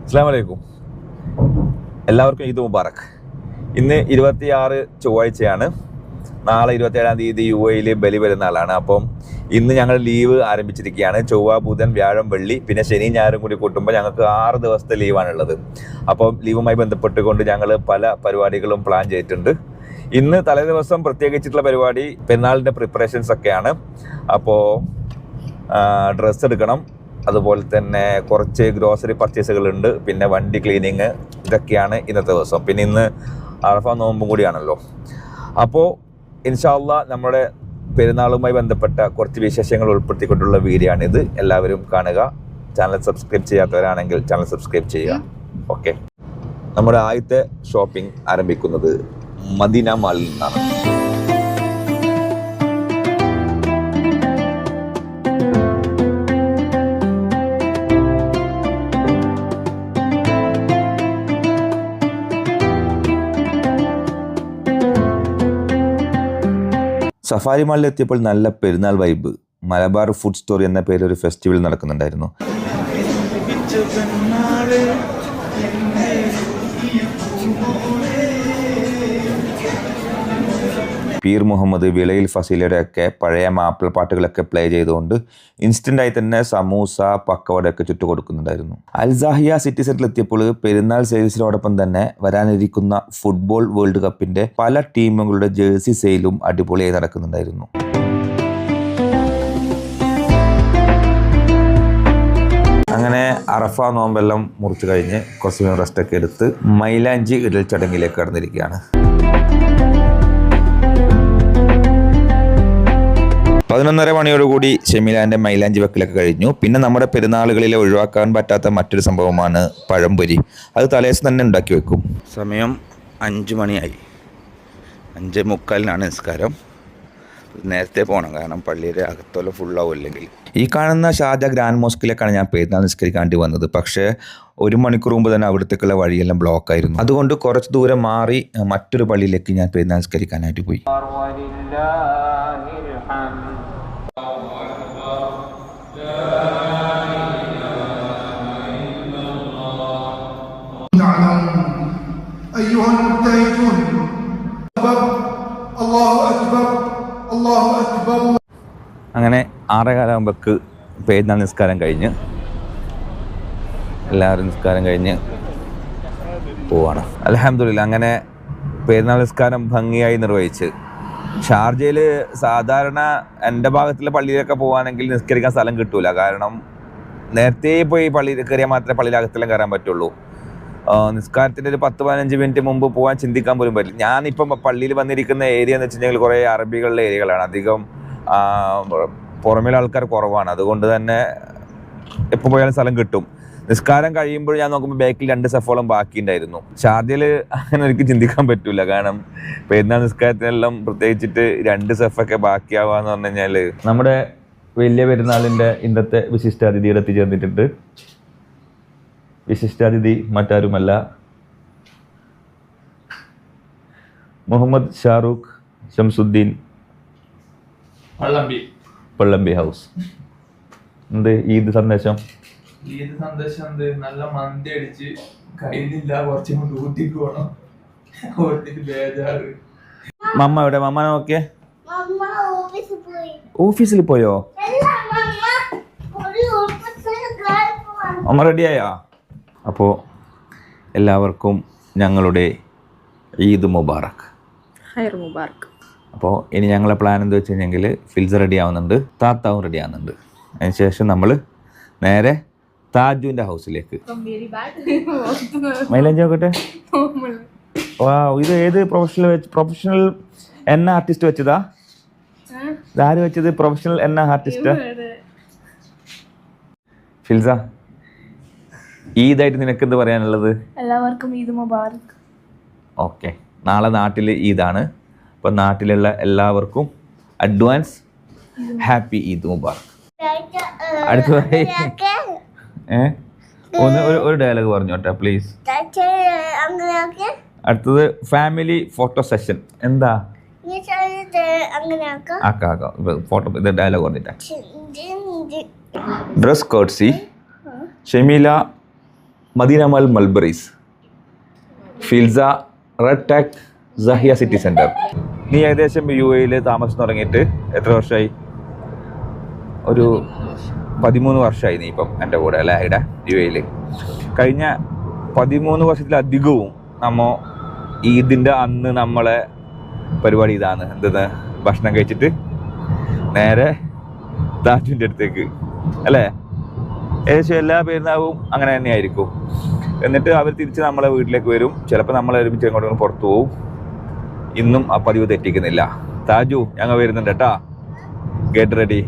അസ്സലാമു അലൈക്കും. എല്ലാവർക്കും ഈദ് മുബാറക്. ഇന്ന് 26 ചൊവ്വാഴ്ചയാണ്. നാളെ 27-ാം തീയതി UAE ബലി പെരുന്നാളാണ്. അപ്പം ഇന്ന് ഞങ്ങൾ ലീവ് ആരംഭിച്ചിരിക്കുകയാണ്. ചൊവ്വ, ബുധൻ, വ്യാഴം, വെള്ളി, പിന്നെ ശനി ഞായറും കൂടി കൂട്ടുമ്പോൾ ഞങ്ങൾക്ക് 6 ദിവസത്തെ ലീവാണുള്ളത്. അപ്പം ലീവുമായി ബന്ധപ്പെട്ടുകൊണ്ട് ഞങ്ങൾ പല പരിപാടികളും പ്ലാൻ ചെയ്തിട്ടുണ്ട്. ഇന്ന് തലേ ദിവസം പ്രത്യേകിച്ചിട്ടുള്ള പരിപാടി പെരുന്നാളിൻ്റെ പ്രിപ്പറേഷൻസ് ഒക്കെയാണ്. അപ്പോൾ ഡ്രസ്സ് എടുക്കണം, അതുപോലെ തന്നെ കുറച്ച് ഗ്രോസറി പർച്ചേസുകളുണ്ട്, പിന്നെ വണ്ടി ക്ലീനിങ്, ഇതൊക്കെയാണ് ഇന്നത്തെ ദിവസം. പിന്നെ ഇന്ന് അറഫ നോമ്പും കൂടിയാണല്ലോ. അപ്പോൾ ഇൻഷാ അല്ലാഹ് നമ്മുടെ പെരുന്നാളുമായി ബന്ധപ്പെട്ട കുറച്ച് വിശേഷങ്ങൾ ഉൾപ്പെടുത്തിക്കൊണ്ടുള്ള വീഡിയോ ആണിത്. എല്ലാവരും കാണുക. ചാനൽ സബ്സ്ക്രൈബ് ചെയ്യാത്തവരാണെങ്കിൽ ചാനൽ സബ്സ്ക്രൈബ് ചെയ്യുക. ഓക്കെ, നമ്മുടെ ആദ്യത്തെ ഷോപ്പിംഗ് ആരംഭിക്കുന്നത് മദീന മാളിൽ നിന്നാണ്. സഫാരി മാളിൽ എത്തിയപ്പോൾ നല്ല പെരുന്നാൾ വൈബ്. മലബാർ ഫുഡ് സ്റ്റോറി എന്ന പേരിൽ ഒരു ഫെസ്റ്റിവൽ നടക്കുന്നുണ്ടായിരുന്നു. പീർ മുഹമ്മദ്, വിളയിൽ ഫസീലയുടെ ഒക്കെ പഴയ മാപ്പിള പാട്ടുകളൊക്കെ പ്ലേ ചെയ്തുകൊണ്ട് ഇൻസ്റ്റൻ്റായി തന്നെ സമൂസ, പക്കവടയൊക്കെ ചുറ്റു കൊടുക്കുന്നുണ്ടായിരുന്നു. അൽസാഹിയ സിറ്റി സെന്ററിൽ എത്തിയപ്പോൾ പെരുന്നാൾ സെയിൽസിനോടൊപ്പം തന്നെ വരാനിരിക്കുന്ന ഫുട്ബോൾ വേൾഡ് കപ്പിന്റെ പല ടീമുകളുടെ ജേഴ്സി സെയിലും അടിപൊളിയായി നടക്കുന്നുണ്ടായിരുന്നു. അങ്ങനെ അറഫ നോമ്പെല്ലാം മുറിച്ച് കഴിഞ്ഞ് കുറച്ച് സമയം റെസ്റ്റൊക്കെ എടുത്ത് മൈലാഞ്ചി ഇടൽ ചടങ്ങിലേക്ക് കടന്നിരിക്കുകയാണ്. 11:30 മണിയോടുകൂടി ഷെമിലാൻ്റെ മൈലാഞ്ചി വെക്കലൊക്കെ കഴിഞ്ഞു. പിന്നെ നമ്മുടെ പെരുന്നാളുകളിൽ ഒഴിവാക്കാൻ പറ്റാത്ത മറ്റൊരു സംഭവമാണ് പഴംപൊരി. അത് തലേദിവസം തന്നെ ഉണ്ടാക്കി വെക്കും. സമയം 5 മണിയായി. 5:45 നിസ്കാരം. നേരത്തെ പോകണം, കാരണം പള്ളിയുടെ അകത്തോളം ഫുള്ളാവും അല്ലെങ്കിൽ. ഈ കാണുന്ന ഷാർജ ഗ്രാൻഡ് മോസ്കിലേക്കാണ് ഞാൻ പെരുന്നാൾ നിസ്കരിക്കാണ്ടി വന്നത്. പക്ഷേ 1 മണിക്കൂർ മുമ്പ് തന്നെ അവിടത്തേക്കുള്ള വഴിയെല്ലാം ബ്ലോക്ക് ആയിരുന്നു. അതുകൊണ്ട് കുറച്ച് ദൂരം മാറി മറ്റൊരു പള്ളിയിലേക്ക് ഞാൻ പെരുന്നാൾ നിസ്കരിക്കാനായിട്ട് പോയി. അങ്ങനെ 6:15 പെരുന്നാൾ നിസ്കാരം കഴിഞ്ഞ് എല്ലാവരും നിസ്കാരം കഴിഞ്ഞ് പോവാണ്. അൽഹംദുലില്ലാ, അങ്ങനെ പെരുന്നാൾ നിസ്കാരം ഭംഗിയായി നിർവഹിച്ച്. ഷാർജയിൽ സാധാരണ എൻ്റെ ഭാഗത്തുള്ള പള്ളിയിലൊക്കെ പോകുകയാണെങ്കിൽ നിസ്കരിക്കാൻ സ്ഥലം കിട്ടൂല. കാരണം നേരത്തെ പോയി പള്ളിയിൽ കയറിയാൽ മാത്രമേ പള്ളിയിലകത്തെല്ലാം കയറാൻ പറ്റുള്ളൂ. നിസ്കാരത്തിൻ്റെ ഒരു 10-15 മിനിറ്റ് മുമ്പ് പോകാൻ ചിന്തിക്കാൻ പോലും പറ്റില്ല. ഞാനിപ്പം പള്ളിയിൽ വന്നിരിക്കുന്ന ഏരിയ എന്ന് വെച്ചിട്ടുണ്ടെങ്കിൽ കുറേ അറബികളുടെ ഏരിയകളാണ്. അധികം പുറമേലെ ആൾക്കാർ കുറവാണ്. അതുകൊണ്ട് തന്നെ എപ്പോൾ പോയാലും സ്ഥലം കിട്ടും. നിസ്കാരം കഴിയുമ്പോൾ ഞാൻ നോക്കുമ്പോൾ ബാക്കിൽ 2 സഫോളം ബാക്കിയുണ്ടായിരുന്നു. ഷാർജയിൽ അങ്ങനെ എനിക്ക് ചിന്തിക്കാൻ പറ്റില്ല. കാരണം പെരുന്നാൾ നിസ്കാരത്തിനെല്ലാം പ്രത്യേകിച്ചിട്ട് 2 സഫൊക്കെ ബാക്കിയാവാന്ന് പറഞ്ഞു കഴിഞ്ഞാൽ. നമ്മുടെ വലിയ പെരുന്നാളിൻ്റെ ഇന്നത്തെ വിശിഷ്ടാതിഥിയുടെ എത്തിച്ചേർന്നിട്ടുണ്ട്. വിശിഷ്ടാതിഥി മറ്റാരുമല്ല, മുഹമ്മദ് ഷാറൂഖ് ഷംസുദ്ദീൻ പള്ളമ്പി ഹൗസ്. എന്ത് ഈദ് സന്ദേശം? ഈദ് സന്ദേശം എന്ത്? നല്ല മന്തി അടിച്ച് കയ്യിലില്ല, കുറച്ചും കൂടി ഊട്ടിക്ക് പോകണം. ബേജാറ്. മമ്മ എവിടെ? മമ്മ നോക്കിയേ. ഓഫീസിൽ പോയോ? അമ്മ റെഡിയായോ? അപ്പോൾ എല്ലാവർക്കും ഞങ്ങളുടെ ഈദ് മുബാറക്. അപ്പോൾ ഇനി ഞങ്ങളെ പ്ലാൻ എന്താ വെച്ച് കഴിഞ്ഞെങ്കിൽ ഫിൽസ് റെഡി ആവുന്നുണ്ട്, താത്താവും റെഡി ആവുന്നുണ്ട്. അതിനുശേഷം നമ്മൾ നേരെ താജുവിൻ്റെ ഹൗസിലേക്ക്. മൈലാഞ്ചി നോക്കട്ടെ. ഇത് ഏത് പ്രൊഫഷണൽ എന്ന ആർട്ടിസ്റ്റ് വെച്ചതാ? ഇതാര് വെച്ചത്? പ്രൊഫഷണൽ എന്ന ആർട്ടിസ്റ്റ്. ഫിൽസ, ഈദായിട്ട് നിനക്ക് എന്ത് പറയാനുള്ളത്? എല്ലാവർക്കും ഈദ് മുബാറക്. ഓക്കെ, നാളെ നാട്ടിൽ ഈദാണ്. അപ്പോൾ നാട്ടിലുള്ള എല്ലാവർക്കും അഡ്വാൻസ് ഹാപ്പി ഈദ് മുബാറക്. അടുത്തതായി ഒരു ഡയലോഗ് പറഞ്ഞോട്ടെ പ്ലീസ്. അടുത്തത് ഫാമിലി ഫോട്ടോ സെഷൻ. എന്താ ഫോട്ടോ ഡയലോഗ് പറഞ്ഞിട്ടാ. Dress കോഡ്സി ഷെമീല Medina mall മൽബറീസ്, ഫിൽസ, red Tak, സഹിയ city centre. നീ ഏകദേശം UAE താമസം തുടങ്ങിയിട്ട് എത്ര വർഷമായി? ഒരു 13 വർഷമായി നീ ഇപ്പം എൻ്റെ കൂടെ അല്ലേ ഇവിടെ UAE. കഴിഞ്ഞ 13 വർഷത്തിലധികവും നമ്മൾ ഈദിൻ്റെ അന്ന് നമ്മളെ പരിപാടി ഇതാണ്. എന്തെന്ന് ഭക്ഷണം കഴിച്ചിട്ട് നേരെ താജുവിൻ്റെ അടുത്തേക്ക് അല്ലേ? ഏകദേശം എല്ലാ പെരുന്നാളും അങ്ങനെ തന്നെയായിരിക്കും. എന്നിട്ട് അവർ തിരിച്ച് നമ്മളെ വീട്ടിലേക്ക് വരും. ചിലപ്പോൾ നമ്മൾ ഒരുമിച്ച് എങ്ങോട്ടും പുറത്തു പോവും. ഇന്നും ആ പതിവ് തെറ്റിക്കുന്നില്ല. താജു ഞങ്ങൾ വരുന്നുണ്ട് കേട്ടാ, ഗെറ്റ് റെഡി.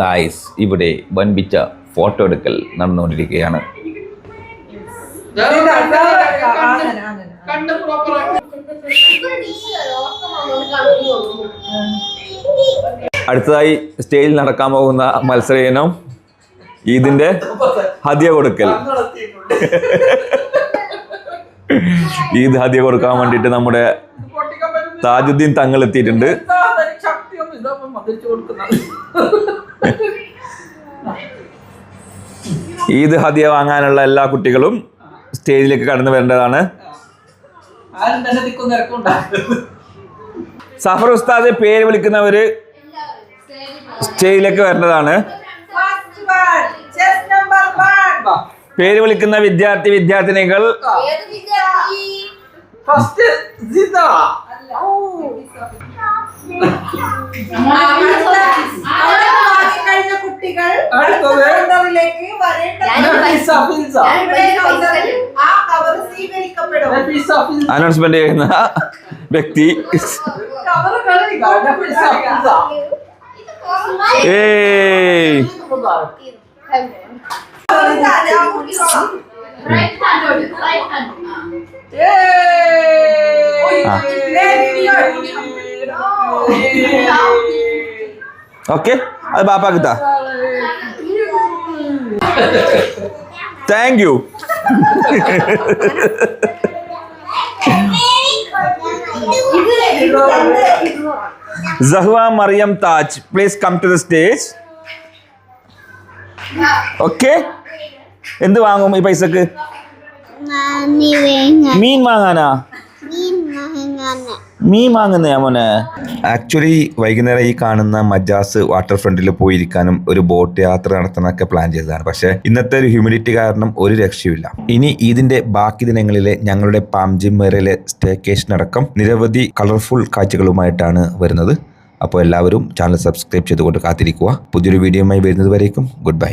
ഗായ്സ്, ഇവിടെ വൻപിച്ച ഫോട്ടോ എടുക്കൽ നടന്നുകൊണ്ടിരിക്കുകയാണ്. അടുത്തതായി സ്റ്റേജിൽ നടക്കാൻ പോകുന്ന മത്സര ഇനം ഈദിന്റെ ഹദിയ കൊടുക്കൽ. ഈദ് ഹദിയ കൊടുക്കാൻ വേണ്ടിട്ട് നമ്മുടെ താജുദ്ദീൻ തങ്ങൾ എത്തിയിട്ടുണ്ട്. ഈദ് ഹദിയ വാങ്ങാനുള്ള എല്ലാ കുട്ടികളും സ്റ്റേജിലേക്ക് കടന്നു വരേണ്ടതാണ്. സഫർ ഉസ്താദ് പേര് വിളിക്കുന്നവര് സ്റ്റേജിലേക്ക് വരേണ്ടതാണ്. പേര് വിളിക്കുന്ന വിദ്യാർത്ഥിനികൾ അനൗൺസ്മെന്റ് ചെയ്യുന്ന വ്യക്തി. ഓക്കെ, അത് ബാപ്പാക്കിത്താ. Thank you. Zahwa Maryam Taj, please come to the stage. Okay? എന്ത് വാങ്ങും ഈ പൈസക്ക്? മീൻ വാങ്ങാനാ? മീൻ വാങ്ങുന്നയാ മോനെ? ആക്ച്വലി വൈകുന്നേരം ഈ കാണുന്ന മജാസ് വാട്ടർ ഫ്രണ്ടിൽ പോയിരിക്കാനും ഒരു ബോട്ട് യാത്ര നടത്താനൊക്കെ പ്ലാൻ ചെയ്തതാണ്. പക്ഷേ ഇന്നത്തെ ഒരു ഹ്യൂമിഡിറ്റി കാരണം ഒരു രക്ഷയുമില്ല. ഇനി ഇതിന്റെ ബാക്കി ദിനങ്ങളിലെ ഞങ്ങളുടെ പാംജിമേറയിലെ സ്റ്റേക്കേഷൻ അടക്കം നിരവധി കളർഫുൾ കാഴ്ചകളുമായിട്ടാണ് വരുന്നത്. അപ്പോൾ എല്ലാവരും ചാനൽ സബ്സ്ക്രൈബ് ചെയ്തുകൊണ്ട് കാത്തിരിക്കുക. പുതിയൊരു വീഡിയോയുമായി വരുന്നത് വരേക്കും ഗുഡ് ബൈ.